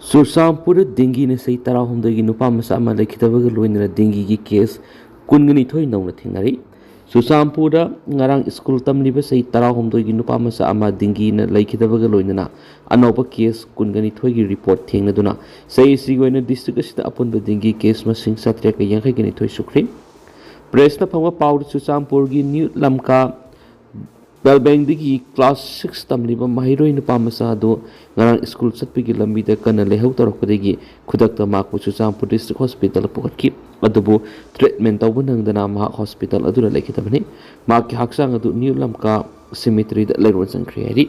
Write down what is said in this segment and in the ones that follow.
Sursampur dengue ne sei tara homdagi nupa masa ama lekitabaga loinna dengue gi case kungani thoi nauna thingnari Sursampura ngarang school tamliba sei tara homdagi nupa masa ama dengue na lekitabaga loinna anoba case kungani thoi gi report thingna duna sei sigoina district asida apunba dengue case masing satre ka yangai gani thoi sukri press na phangwa power Sursampur gi new lamka Belbeng digi class 6 tamliba mahiroi nupa masa do ngarang school satpigi lambida kana lehau torokpadagi khudakta makpu Sursampur district hospital pukatki adubu treatment tawba nangdana ma hospital aduna lekhitabani maki haksang adu new lamka cemetery da leron sangkhri hari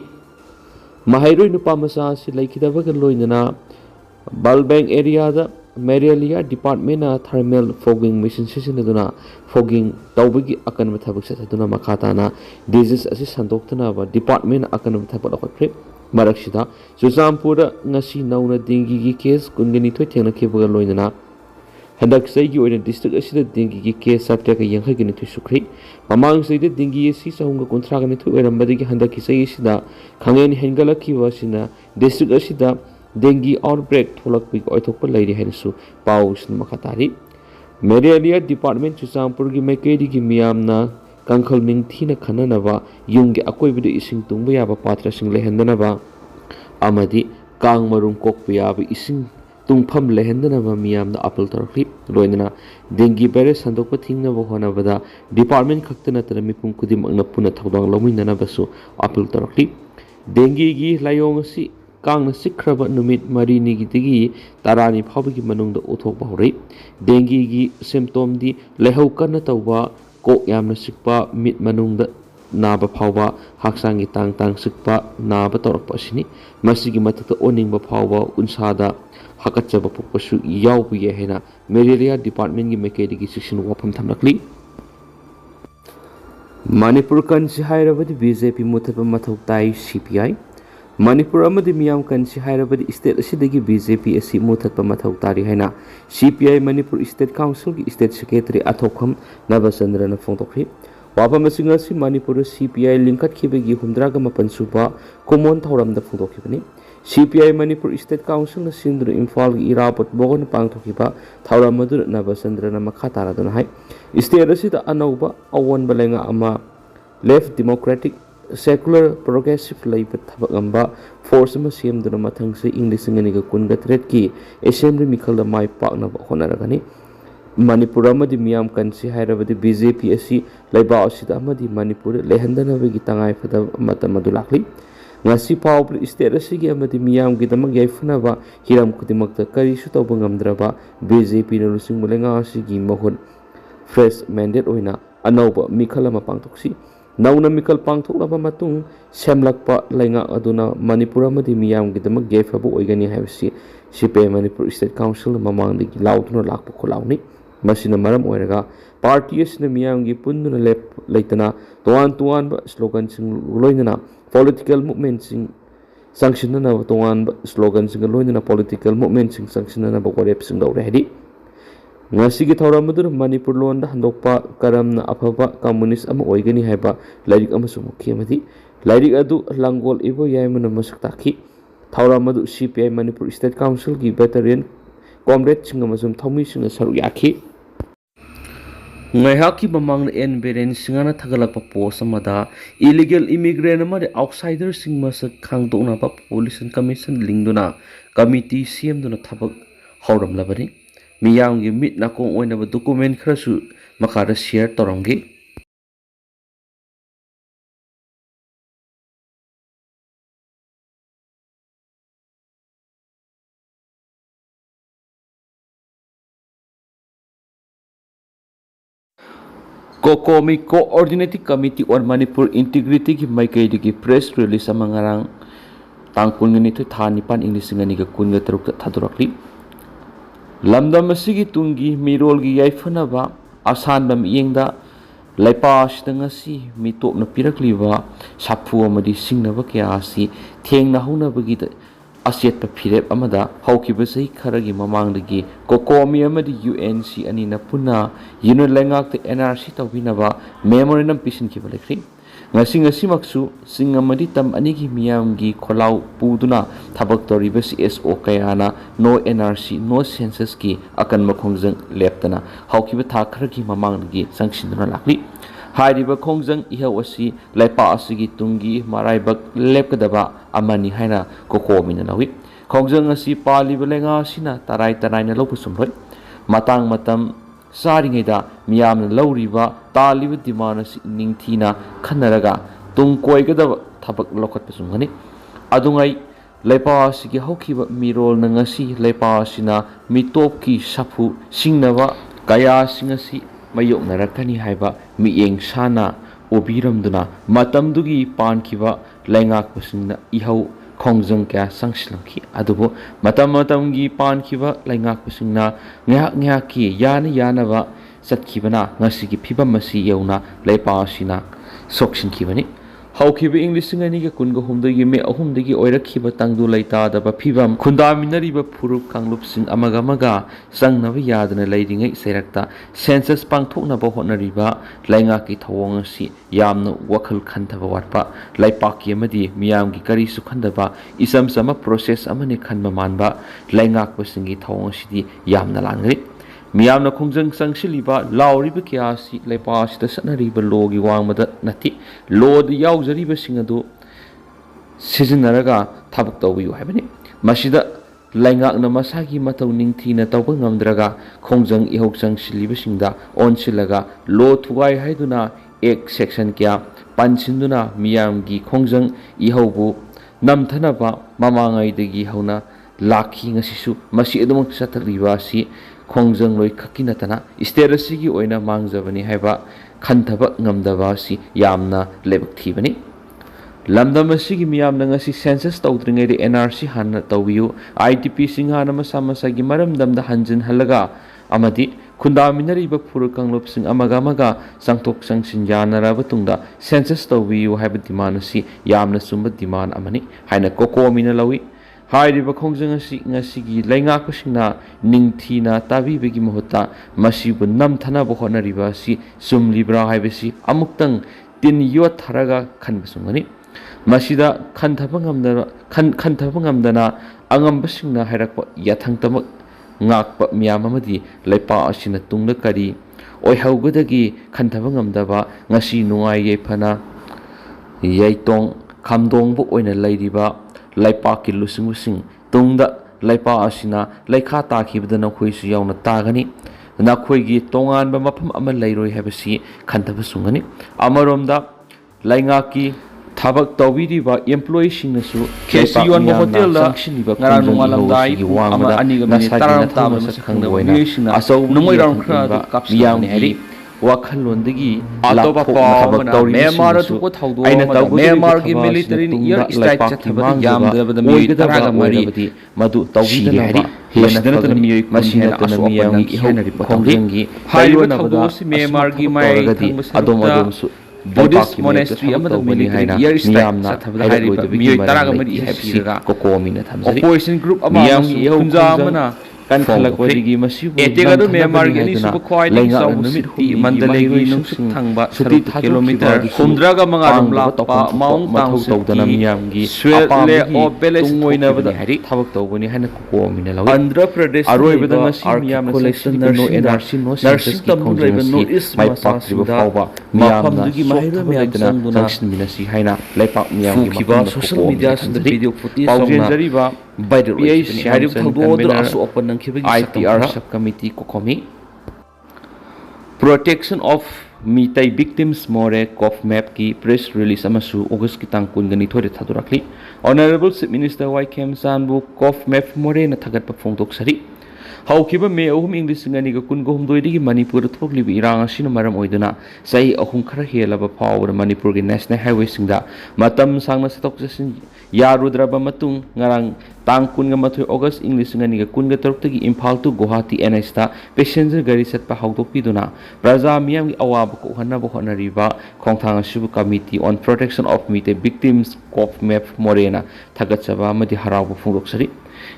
mahiroi nupa masa si lekhidabaga loinana Belbeng area da Malaria Department na thermal fogging machine sisinaduna fogging tawbagi akan mathabak sataduna makhatana disease asi sandoktana ba department akan mathabak lakotri maraksida Sursampura ngasi nauna dengue gi case kungani thoi thengna khibaga loinana handak sei gi oina district asida dengue gi case sapta ka yankhai gani thoi sukri mamang sei de dengue si sahunga kontra gani thoi oirambadagi handak ki sei sida khangen hengalaki wasina district asida dengue outbreak tholakpi oithokpa lairi hainsu paus makhatari Malaria Department Sursampur gi mekeri gi miyamna kangkhal ningthina khananaba yungge akoibida ising tungba yaba patra sing lehendanaba amadi kang marum kokpa yaba ising tungpham lehendanaba miyamna apel torkli loinana dengue virus sandokpa thingnaba honabada department khaktana tara mipum kudimakna puna thodang lominana basu apel torkli dengue gi layong si Kang sikraba numit marini gitigi tarani phawgi manungda uthok bahuri dengue gi symptom di lehau kana tawba kok yamna sikpa mit manungda naba phawba haksangi tang sikpa naba torpa sini masigi matata oningba phawba unsada hakachaba pukpasu yawbu ye hena malaria department gi mekedi gi section wapam thamlakli Manipur kan si hairabadi BJP mutaba mathau tai CPI Manipur amadi miyam kansi hairabadi state asidagi BJP asi muthatpa mathau tari haina CPI Manipur State Council gi State Secretary Athokham Nabachandra na phongtokhi wapa masinga si Manipur CPI lingkat khibegi humdraga mapan suba common thoramda phongtokhibani CPI Manipur State Council na sindru Imphal gi irapot bogon pangtokhiba thauramadu Nabachandra na makhatara dana hai state asida anauba awon balenga ama left democratic secular progressive labor thabagamba force ma semduna mathangse english nganiga kunga threat ki assembly mikhalda mai pakna honaragani Manipur amadi miyam kansi hairabadi BJP asi laiba asida amadi Manipur lehandana bagi tangai phada matamadu lakli ngasi pawbr state asigi amadi miyam gi damak yaifuna ba hiram kudimakta kari su tawba ngamdraba BJP na lusing mulenga asigi mahun fresh mandate oina anauba mikhala ma pangtoksi Nauna mikal pangthoklaba matung semlakpa lainga aduna Manipur amadi miyam gi damak gefabu oigani haibsi CPI Manipur State Council mamangdi lauduna lakpa kholauni masina maram oiraga party asina miyam gi punduna leitana tuan ba slogan sing loinana political movement sing sanctionana tuan ba slogan sing loinana political movement sing sanctionana ba korep sing dawre hedi ngasi gi thauramadu Manipur londa handokpa karamna afaba communist ama oigani haiba lairik amasu mukhi amadi lairik adu langol ibo yaimana masuk takhi thauramadu CPI Manipur State Council gi veteran comrade singa masum thomi singa saru yakhi ngaihaki mamang en Biren singana thagalakpa post amada illegal immigrant amade outsider sing masak khangdoknaba police commission lingduna committee CM thabak houramlabani miyam gi mit nakong oinaba document kharasu makara share torongi Kokomi Coordinating Committee on Manipur Integrity gi maikei gi press release amangarang tangkul ngani thu thanipan English ngani ga kunga taruk thadurakli Lamdam asigi tungi mirol gi yaifanaba asanbam yengda laipas dangasi mitop na pirakliba sapu amadi singnaba kya asi thengna haunabagi asiat pa phirep amada haukiba sei kharagi mamangdagi kokomi amadi UNC ani na puna yunulengak te NRC tawbinaba memorandum pisin ki balekri ngasimaksu singamadi tam anigi miyamgi kholau puduna thabak toriba CSO kayana no NRC no census ki akan makhongjang leptana haukiba thakragi mamanggi sangshinduna lakli hairiba khongjang ihau asi laipa asigi tungi maraibak lepkadaba amani haina kokomina nawi khongjang asi paliba lenga sina tarai na lopusumroi matang matam saringaida miyamna lauriba taliba dimana ningthina khanaraga tung koigadaba thabak lokhat pasungani adungai laipa asigi haukiba mirol na ngasi laipa asina mitopki sapu singnaba kaya singasi mayok narakani haiba miyeng sana obiramduna matamdugi pankiba laingak pasungna ihau khongjang kya sangshlamki adubo matamgi pankiba laingak pasungna ngya ki yana satkibana ngasigi phibam masi yauna laipa asina sokshinkibani haukiba English ngani ga kunga humdagi me ahumdagi oirakhiba tangdu laita daba phibam khundaminariba phurup kanglup sing amaga sangnaba yadana leiringai seirakta census pangthoknaba hotnariba lainga ki thawong asi yamna wakhal khanthaba watpa laipaki amadi miyamgi kari su khandaba isam sama process amani khanba manba lainga pasingi thawong asidi yamna langri miyamna khongjang sangshiliba lauriba kyasi laipa sida sanariba logi wangmada nati lod yaujariba singadu sizinaraga thabak tawbiyu haibani masida laingakna masagi matau ningthina tawba ngamdraga khongjang ihauksang siliba singda onsilaga lo thugai haiduna ek section kya pansinduna miyamgi khongjang ihaubu namthanaba mamangaidagi hauna lakhi ngasisu masi adum satakriba si khongjang loi khakinatana sterasigi oina mangjabani haiba khanthaba ngamdaba si yamna lebak thibani lamdam asigi miyamna ngasi census tawdringai de NRC hanna tawbiyu ITP singhana masamagi maramdamda hanjin halaga amadi khundaminariba phur kanglop sing amaga sangtok sangsin yanaraba tungda census tawbiyu haiba demand si yamna sumba demand amani haina kokomina lawi hairiba khongjang asi ngasigi laingak pasingna ningthina tabibegi mahota masibu namthana bohonariba si sumlibra haibasi amuktang tin yot tharaga khanbasungani masida khanthaba ngamdana angambasingna hairakpa yathangtama ngakpa miyam amadi laipa asina tungda kari oihaugadagi khanthaba ngamdaba ngasi nungai yephana yaitong khangdong bu oina lairiba laipa ki lusing tungda laipa asina laikha takhibda na khoisu yauna tagani na khoigi tongan ba mafam ama lairoi habasi khantaba sungani amaromda lainga ki thabak tawbiri ba employee singnasu KC1 hotel la ngarang nungalamdai ama aniga minute taram tama sakhangna boina asau numoi round khra kapsiyang hari wakhalondagi atoba pa Myanmar tu ko thaudo Myanmar gi military ni year strike chathabadi yamdabada mi taraga mari madu tawbidana ba masina tan mi masina tan mi yang henari khongjanggi hayo thaudo si Myanmar gi mai adom su Buddhist monastery amada military year strike chathabada hariba mi taraga mari habsiraga kokomina thamjari opposition group ama kunja amana kan khalakwadigi masibu etegadu Myanmar gi ani suba khwai sawu city mandalay gi nungsuk thangba 30 kilometer khumdraga mangarum lapa maung tang tawdana miyamgi swele o palace ngoina bada hari thabak tawbani hana kokomina lawi Andhra Pradesh aroibada ngasi miyamna collection no NRC no census ki khongjang mai pakriba fawba miyamna gi mahira miyamna sangshinmina si haina laipak miyamgi kiba social media sunda video footage pawjenjariba viral shari thawdo asu open nang khibagi ITR subcommittee kokomi protection of Meetei victims more cof map ki press release amasu August ki tang kungani thore thadurakli honorable chief minister YKM Sanbu cof map more na thagat pa phongdok sari haukiba me ahum English ngani ga kun go humdoi digi Manipur thokli bi irang asina maram oiduna sai ahum khara helaba power Manipur gi national highway singda matam sangna satok jasin yarudraba matung ngarang tang kun ga mathoi August English ngani ga kun ga taruk tagi Imphal to Guwahati NH ta passenger gari set pa hawdok piduna praja miyam gi awab ko hanna bo honariba khongthang asibu committee on protection of Meetei victims cof map morena thagat chaba madi haraw phungdok sari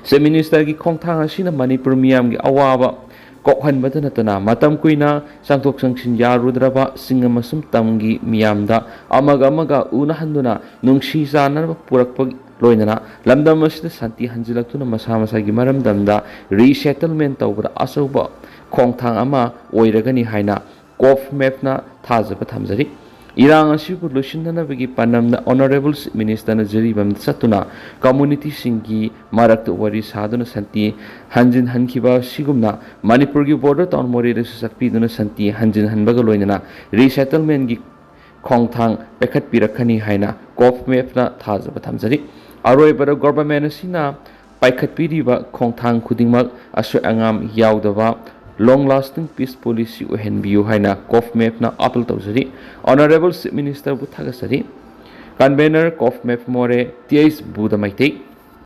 se minister gi khongthang asina Manipur miyam gi awaba ꯀꯣꯛꯍꯟꯕꯇ ꯅꯠꯇꯅ ꯃꯇꯝ ꯀꯨꯏꯅ ꯆꯪꯊꯣꯛ ꯆꯪꯁꯤꯟ ꯌꯥꯔꯨꯗ꯭ꯔꯕ ꯁꯤꯡ ꯑꯃꯁꯨꯡ ꯇꯝꯒꯤ ꯃꯤꯌꯥꯝꯗ ꯑꯃꯒ ꯎꯅꯍꯟꯗꯨꯅ ꯅꯨꯡꯁꯤ ꯆꯥꯟꯅꯕ ꯄꯨꯔꯛꯄ ꯂꯣꯏꯅꯅ ꯂꯝꯗꯝ ꯑꯁꯤꯗ ꯁꯥꯟꯇꯤ ꯍꯟꯖꯤꯜꯂꯛꯇꯨꯅ ꯃꯁꯥ ꯃꯁꯥꯒꯤ ꯃꯔꯝꯗꯝꯗ ꯔꯤꯁꯦꯇꯜꯃꯦꯟ ꯇꯧꯕꯗ ꯑꯆꯧꯕ ꯈꯣꯡꯊꯥꯡ ꯑꯃ ꯑꯣꯏꯔꯒꯅꯤ ꯍꯥꯏꯅ ꯀꯣꯐ ꯃꯦꯞꯅ ꯊꯥꯖꯕ ꯊꯝꯖꯔꯤ ꯏꯔꯥꯡ ꯑꯁꯤꯕꯨ ꯂꯣꯏꯁꯤꯟꯅꯅꯕꯒꯤ ꯄꯥꯟꯗꯝꯗ ꯑꯣꯅꯔꯦꯕꯜ ꯆꯤꯐ ꯃꯤꯅꯤꯁꯇꯔꯅ ꯖꯤꯔꯤꯕꯝꯗ ꯆꯠꯇꯨꯅ ꯀꯝꯃꯨꯅꯤꯇꯤꯁꯤꯡꯒꯤ ꯃꯔꯛꯇ ꯋꯥꯔꯤ ꯁꯥꯗꯨꯅ ꯁꯥꯟꯇꯤ ꯍꯟꯖꯤꯟꯍꯟꯈꯤꯕ ꯑꯁꯤꯒꯨꯝꯅ ꯃꯅꯤꯄꯨꯔꯒꯤ ꯕꯣꯔꯗꯔ ꯇꯥꯎꯟ ꯃꯣꯔꯦꯗꯁꯨ ꯆꯠꯄꯤꯗꯨꯅ ꯁꯥꯟꯇꯤ ꯍꯟꯖꯤꯟꯍꯟꯕꯒ ꯂꯣꯏꯅꯅ ꯔꯤꯁꯦꯇꯜꯃꯦꯟꯒꯤ ꯈꯣꯡꯊꯥꯡ ꯄꯥꯏꯈꯠꯄꯤꯔꯛꯀꯅꯤ ꯍꯥꯏꯅ ꯀꯣꯐ ꯃꯦꯞꯅ ꯊꯥꯖꯕ ꯊꯝꯖꯔꯤ ꯑꯔꯣꯏꯕꯗ ꯒꯣꯚꯔꯟꯃꯦꯟꯠ ꯑꯁꯤꯅ ꯄꯥꯏꯈꯠꯄꯤꯔꯤꯕ ꯈꯣꯡꯊꯥꯡ ꯈꯨꯗꯤꯡꯃꯛ ꯑꯁꯣꯏ ꯑꯉꯥꯝ ꯌꯥꯎꯗꯕ ꯂꯣꯡ ꯂꯥꯁꯇꯤꯡ ꯄꯤꯁ ꯄꯣꯂꯤꯁꯤ ꯑꯣꯏꯍꯟꯕꯤꯌꯨ ꯍꯥꯏꯅ ꯀꯣꯐ ꯃꯦꯞꯅ ꯑꯄꯤꯜ ꯇꯧꯖꯔꯤ ꯑꯣꯅꯔꯦꯕꯜ ꯆꯤꯐ ꯃꯤꯅꯤꯁꯇꯔꯕꯨ ꯊꯥꯒꯠꯆꯔꯤ ꯀꯟꯚꯦꯅꯔ ꯀꯣꯐ ꯃꯦꯞ ꯃꯣꯔꯦ ꯇꯤ.ꯑꯩꯆ. ꯕꯨꯙ ꯃꯩꯇꯩ